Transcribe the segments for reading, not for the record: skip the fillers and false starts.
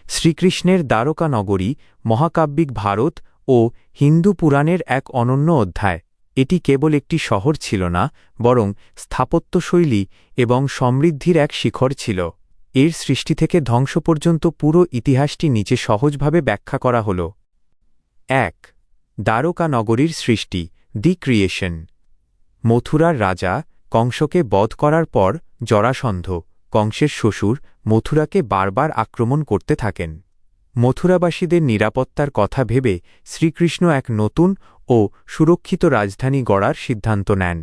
শ্রীকৃষ্ণের দ্বারকা নগরী মহাকাব্যিক ভারত ও হিন্দু পুরাণের এক অনন্য অধ্যায়। এটি কেবল একটি শহর ছিল না, বরং স্থাপত্যশৈলী এবং সমৃদ্ধির এক শিখর ছিল। এর সৃষ্টি থেকে ধ্বংস পর্যন্ত পুরো ইতিহাসটি নিচে সহজভাবে ব্যাখ্যা করা হল। ১. দ্বারকা নগরীর সৃষ্টি, দি ক্রিয়েশন। মথুরার রাজা কংসকে বধ করার পর জরাসন্ধ, কংসের শ্বশুর, মথুরাকে বারবার আক্রমণ করতে থাকেন। মথুরাবাসীদের নিরাপত্তার কথা ভেবে শ্রীকৃষ্ণ এক নতুন ও সুরক্ষিত রাজধানী গড়ার সিদ্ধান্ত নেন।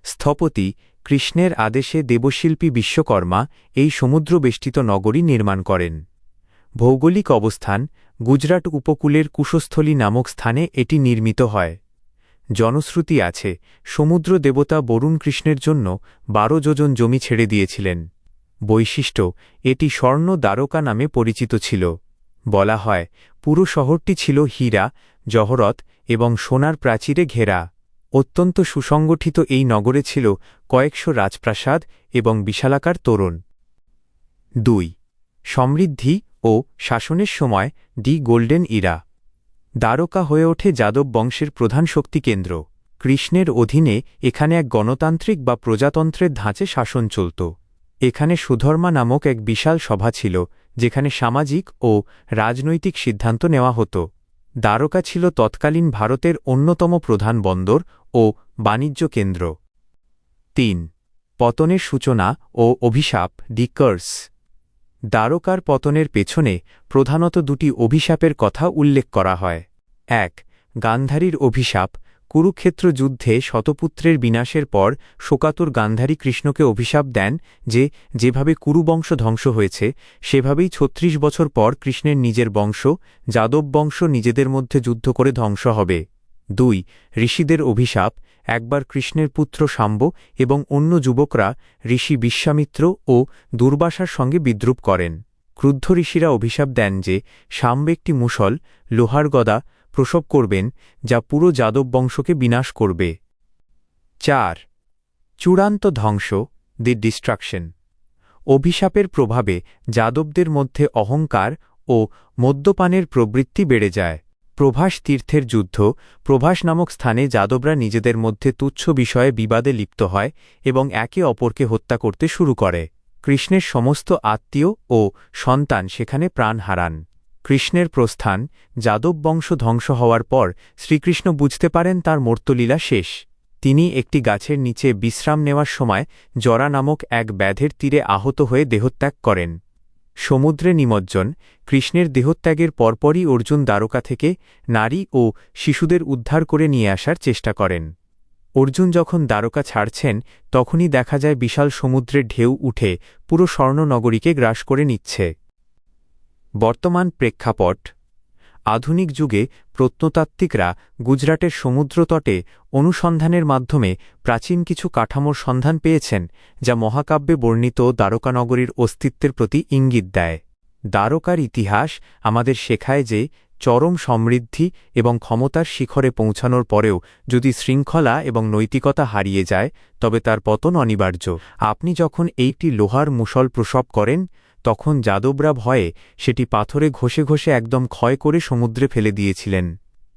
স্থপতি কৃষ্ণের আদেশে দেবশিল্পী বিশ্বকর্মা এই সমুদ্রবেষ্টিত নগরী নির্মাণ করেন। ভৌগোলিক অবস্থান গুজরাট উপকূলের কুশস্থলী নামক স্থানে এটি নির্মিত হয়। জনশ্রুতি আছে, সমুদ্র দেবতা বরুণ কৃষ্ণের জন্য ১২ যোজন জমি ছেড়ে দিয়েছিলেন। বৈশিষ্ট্য, এটি স্বর্ণ দ্বারকা নামে পরিচিত ছিল। বলা হয়, পুরো শহরটি ছিল হীরা, জহরত এবং সোনার প্রাচীরে ঘেরা। অত্যন্ত সুসংগঠিত এই নগরে ছিল কয়েকশো রাজপ্রাসাদ এবং বিশালাকার তোরণ। ২. সমৃদ্ধি ও শাসনের সময় দি গোল্ডেন ইরা। দ্বারকা হয়ে ওঠে যাদব বংশের প্রধান শক্তিকেন্দ্র। কৃষ্ণের অধীনে এখানে এক গণতান্ত্রিক বা প্রজাতন্ত্রের ধাঁচে শাসন চলত। এখানে সুধর্মা নামক এক বিশাল সভা ছিল, যেখানে সামাজিক ও রাজনৈতিক সিদ্ধান্ত নেওয়া হতো। দ্বারকা ছিল তৎকালীন ভারতের অন্যতম প্রধান বন্দর ও বাণিজ্য কেন্দ্র। ৩. পতনের সূচনা ও অভিশাপ, দি কার্স। দ্বারকার পতনের পেছনে প্রধানত দুটি অভিশাপের কথা উল্লেখ করা হয়। ১. গান্ধারীর অভিশাপ। কুরুক্ষেত্র যুদ্ধে শতপুত্রের বিনাশের পর শোকাতুর গান্ধারী কৃষ্ণকে অভিশাপ দেন যে যেভাবে কুরুবংশ ধ্বংস হয়েছে, সেভাবেই ৩৬ বছর পর কৃষ্ণের নিজের বংশ, যাদব বংশ নিজেদের মধ্যে যুদ্ধ করে ধ্বংস হবে। ২. ঋষিদের অভিশাপ। একবার কৃষ্ণের পুত্র শাম্ব এবং অন্য যুবকরা ঋষি বিশ্বামিত্র ও দুর্বাসার সঙ্গে বিদ্রূপ করেন। ক্রুদ্ধ ঋষিরা অভিশাপ দেন যে শাম্ব একটি মুষল, লোহার গদা প্রসব করবেন, যা পুরো যাদব বংশকে বিনাশ করবে। ৪. চূড়ান্ত ধ্বংস, দি ডিস্ট্রাকশন। অভিশাপের প্রভাবে যাদবদের মধ্যে অহংকার ও মদ্যপানের প্রবৃত্তি বেড়ে যায়। প্রভাস তীর্থের যুদ্ধ। প্রভাস নামক স্থানে যাদবরা নিজেদের মধ্যে তুচ্ছ বিষয়ে বিবাদে লিপ্ত হয় এবং একে অপরকে হত্যা করতে শুরু করে। কৃষ্ণের সমস্ত আত্মীয় ও সন্তান সেখানে প্রাণ হারান। কৃষ্ণের প্রস্থান। যাদব বংশ ধ্বংস হওয়ার পর শ্রীকৃষ্ণ বুঝতে পারেন তাঁর মর্ত্যলীলা শেষ। তিনি একটি গাছের নিচে বিশ্রাম নেওয়ার সময় জরা নামক এক ব্যাধের তীরে আহত হয়ে দেহত্যাগ করেন। সমুদ্রে নিমজ্জন। কৃষ্ণের দেহত্যাগের পরপরই অর্জুন দ্বারকা থেকে নারী ও শিশুদের উদ্ধার করে নিয়ে আসার চেষ্টা করেন। অর্জুন যখন দ্বারকা ছাড়ছেন, তখনই দেখা যায় বিশাল সমুদ্রের ঢেউ উঠে পুরো স্বর্ণনগরীকে গ্রাস করে নিচ্ছে। বর্তমান প্রেক্ষাপট। আধুনিক যুগে প্রত্নতাত্ত্বিকরা গুজরাটের সমুদ্রতটে অনুসন্ধানের মাধ্যমে প্রাচীন কিছু কাঠামোর সন্ধান পেয়েছেন, যা মহাকাব্যে বর্ণিত দ্বারকানগরীর অস্তিত্বের প্রতি ইঙ্গিত দেয়। দ্বারকার ইতিহাস আমাদের শেখায় যে চরম সমৃদ্ধি এবং ক্ষমতার শিখরে পৌঁছানোর পরেও যদি শৃঙ্খলা এবং নৈতিকতা হারিয়ে যায়, তবে তার পতন অনিবার্য। আপনি যখন এইটি লোহার মুষল প্রসব করেন, তখন যাদবরা ভয়ে সেটি পাথরে ঘষে ঘষে একদম ক্ষয় করে সমুদ্রে ফেলে দিয়েছিলেন।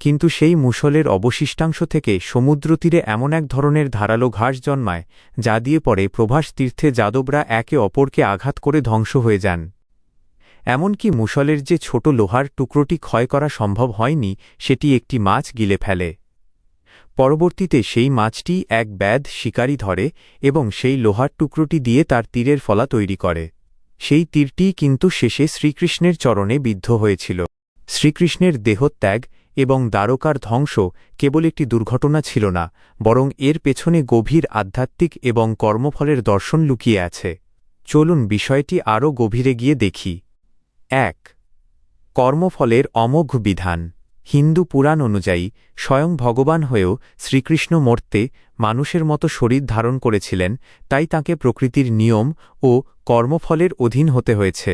কিন্তু সেই মুষলের অবশিষ্টাংশ থেকে সমুদ্রতীরে এমন এক ধরনের ধারালো ঘাস জন্মায়, যা দিয়ে পরে প্রভাস তীর্থে যাদবরা একে অপরকে আঘাত করে ধ্বংস হয়ে যান। এমনকি মুষলের যে ছোট লোহার টুকরোটি ক্ষয় করা সম্ভব হয়নি, সেটি একটি মাছ গিলে ফেলে। পরবর্তীতে সেই মাছটি এক ব্যাধ শিকারী ধরে এবং সেই লোহার টুকরোটি দিয়ে তার তীরের ফলা তৈরি করে। সেই তীরটিই কিন্তু শেষে শ্রীকৃষ্ণের চরণে বিদ্ধ হয়েছিল। শ্রীকৃষ্ণের দেহত্যাগ এবং দ্বারকার ধ্বংস কেবল একটি দুর্ঘটনা ছিল না, বরং এর পেছনে গভীর আধ্যাত্মিক এবং কর্মফলের দর্শন লুকিয়ে আছে। চলুন বিষয়টি আরও গভীরে গিয়ে দেখি। ১. কর্মফলের অমোঘ বিধান। হিন্দু পুরাণ অনুযায়ী স্বয়ং ভগবান হয়েও শ্রীকৃষ্ণ মর্তে মানুষের মতো শরীর ধারণ করেছিলেন, তাই তাঁকে প্রকৃতির নিয়ম ও কর্মফলের অধীন হতে হয়েছে।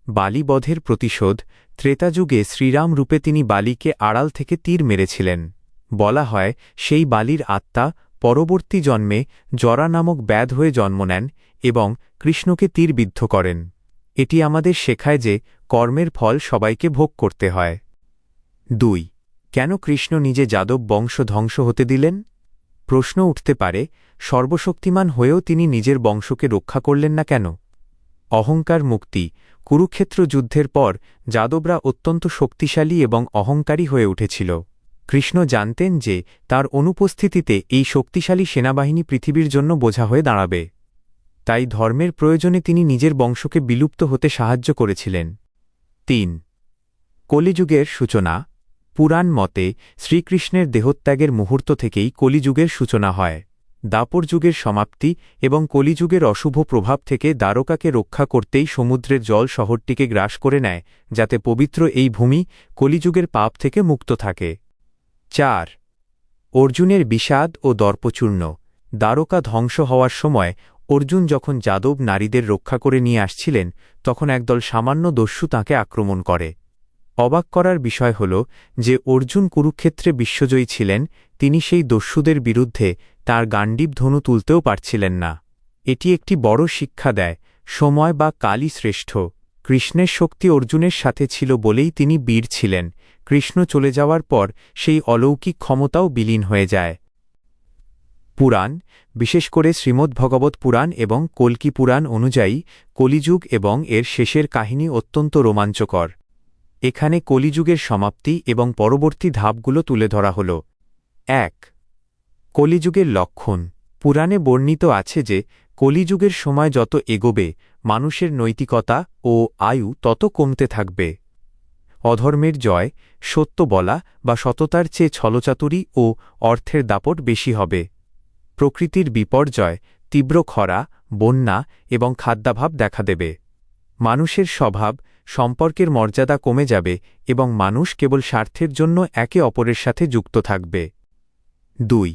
বালিবধের প্রতিশোধ। ত্রেতাযুগে শ্রীরাম রূপে তিনি বালিকে আড়াল থেকে তীর মেরেছিলেন। বলা হয়, সেই বালির আত্মা পরবর্তী জন্মে জরা নামক ব্যাধ হয়ে জন্ম নেন এবং কৃষ্ণকে তীরবিদ্ধ করেন। এটি আমাদের শেখায় যে কর্মের ফল সবাইকে ভোগ করতে হয়। 2. কেন কৃষ্ণ নিজে যাদব বংশ ধ্বংস হতে দিলেন? প্রশ্ন উঠতে পারে, সর্বশক্তিমান হয়েও তিনি নিজের বংশকে রক্ষা করলেন না কেন? অহংকার মুক্তি। কুরুক্ষেত্র যুদ্ধের পর যাদবরা অত্যন্ত শক্তিশালী এবং অহংকারী হয়ে উঠেছিল। কৃষ্ণ জানতেন যে তার অনুপস্থিতিতে এই শক্তিশালী সেনাবাহিনী পৃথিবীর জন্য বোঝা হয়ে দাঁড়াবে। তাই ধর্মের প্রয়োজনে তিনি নিজের বংশকে বিলুপ্ত হতে সাহায্য করেছিলেন। 3. কলিযুগের সূচনা। পুরাণ মতে শ্রীকৃষ্ণের দেহত্যাগের মুহূর্ত থেকেই কলিযুগের সূচনা হয়। দাপর যুগের সমাপ্তি এবং কলিযুগের অশুভ প্রভাব থেকে দ্বারকাকে রক্ষা করতেই সমুদ্রের জল শহরটিকে গ্রাস করে নেয়, যাতে পবিত্র এই ভূমি কলিযুগের পাপ থেকে মুক্ত থাকে। 4. অর্জুনের বিষাদ ও দর্পচূর্ণ। দ্বারকা ধ্বংস হওয়ার সময় অর্জুন যখন যাদব নারীদের রক্ষা করে নিয়ে আসছিলেন, তখন একদল সামান্য দস্যু তাঁকে আক্রমণ করে। অবাক করার বিষয় হল যে অর্জুন কুরুক্ষেত্রে বিশ্বজয়ী ছিলেন, তিনি সেই দস্যুদের বিরুদ্ধে তাঁর গাণ্ডীব ধনু তুলতেও পারছিলেন না। এটি একটি বড় শিক্ষা দেয়, সময় বা কালই শ্রেষ্ঠ। কৃষ্ণের শক্তি অর্জুনের সাথে ছিল বলেই তিনি বীর ছিলেন। কৃষ্ণ চলে যাওয়ার পর সেই অলৌকিক ক্ষমতাও বিলীন হয়ে যায়। পুরাণ, বিশেষ করে শ্রীমদ্ভগবত পুরাণ এবং কল্কি পুরাণ অনুযায়ী কলিযুগ এবং এর শেষের কাহিনী অত্যন্ত রোমাঞ্চকর। এখানে কলিযুগের সমাপ্তি এবং পরবর্তী ধাপগুলো তুলে ধরা হল। 1. কলিযুগের লক্ষণ। পুরাণে বর্ণিত আছে যে কলিযুগের সময় যত এগোবে মানুষের নৈতিকতা ও আয়ু তত কমতে থাকবে। অধর্মের জয়, সত্য বলা বা সততার চেয়ে ছলচাতুরি ও অর্থের দাপট বেশি হবে। প্রকৃতির বিপর্যয়, তীব্র খরা, বন্যা এবং খাদ্যাভাব দেখা দেবে। মানুষের স্বভাব, সম্পর্কের মর্যাদা কমে যাবে এবং মানুষ কেবল স্বার্থের জন্য একে অপরের সাথে যুক্ত থাকবে। 2.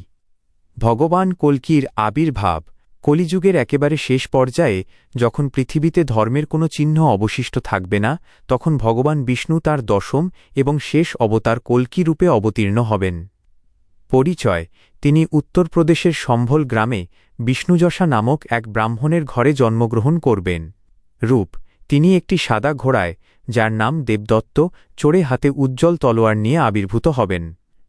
ভগবান কল্কির আবির্ভাব। কলিযুগের একেবারে শেষ পর্যায়ে যখন পৃথিবীতে ধর্মের কোনো চিহ্ন অবশিষ্ট থাকবে না, তখন ভগবান বিষ্ণু তাঁর দশম এবং শেষ অবতার কল্কি রূপে অবতীর্ণ হবেন। পরিচয়: তিনি উত্তরপ্রদেশের সম্ভল গ্রামে বিষ্ণুযশা নামক এক ব্রাহ্মণের ঘরে জন্মগ্রহণ করবেন। রূপ: তিনি একটি সাদা ঘোড়ায়, যার নাম দেবদত্ত, চড়ে হাতে উজ্জ্বল তলোয়ার নিয়ে আবির্ভূত হবেন।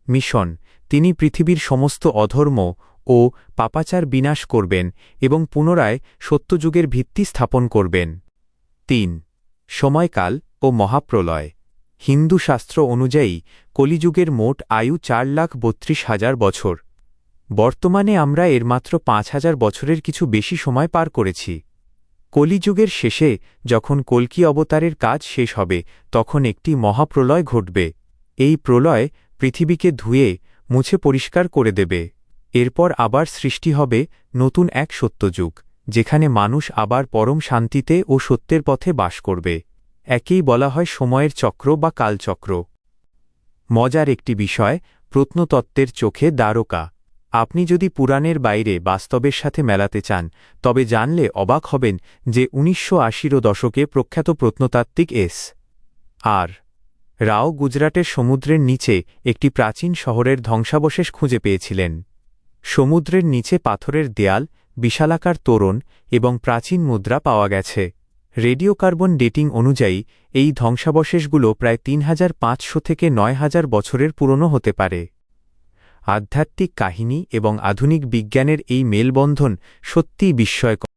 মিশন: তিনি পৃথিবীর সমস্ত অধর্ম ও পাপাচার বিনাশ করবেন এবং পুনরায় সত্যযুগের ভিত্তি স্থাপন করবেন। 3. সময়কাল ও মহাপ্রলয়। হিন্দু শাস্ত্র অনুযায়ী কলিযুগের মোট আয়ু 4,32,000 বছর। বর্তমানে আমরা এর মাত্র 5,000 বছরের কিছু বেশি সময় পার করেছি। কলিযুগের শেষে যখন কল্কি অবতারের কাজ শেষ হবে, তখন একটি মহাপ্রলয় ঘটবে। এই প্রলয় পৃথিবীকে ধুয়ে মুছে পরিষ্কার করে দেবে। এরপর আবার সৃষ্টি হবে নতুন এক সত্যযুগ, যেখানে মানুষ আবার পরম শান্তিতে ও সত্যের পথে বাস করবে। একেই বলা হয় সময়ের চক্র বা কালচক্র। মজার একটি বিষয়, প্রত্নতত্ত্বের চোখে দ্বারকা। আপনি যদি পুরাণের বাইরে বাস্তবের সাথে মেলাতে চান, তবে জানলে অবাক হবেন যে 1980 দশকে প্রখ্যাত প্রত্নতাত্ত্বিক এস.আর. রাও গুজরাটের সমুদ্রের নিচে একটি প্রাচীন শহরের ধ্বংসাবশেষ খুঁজে পেয়েছিলেন। সমুদ্রের নিচে পাথরের দেয়াল, বিশালাকার তোরণ এবং প্রাচীন মুদ্রা পাওয়া গেছে। রেডিওকার্বন ডেটিং অনুযায়ী এই ধ্বংসাবশেষগুলো প্রায় 3,500 থেকে 9,000 বছরের পুরনো হতে পারে। আধ্যাত্মিক কাহিনী এবং আধুনিক বিজ্ঞানের এই মেলবন্ধন সত্যিই বিস্ময়কর।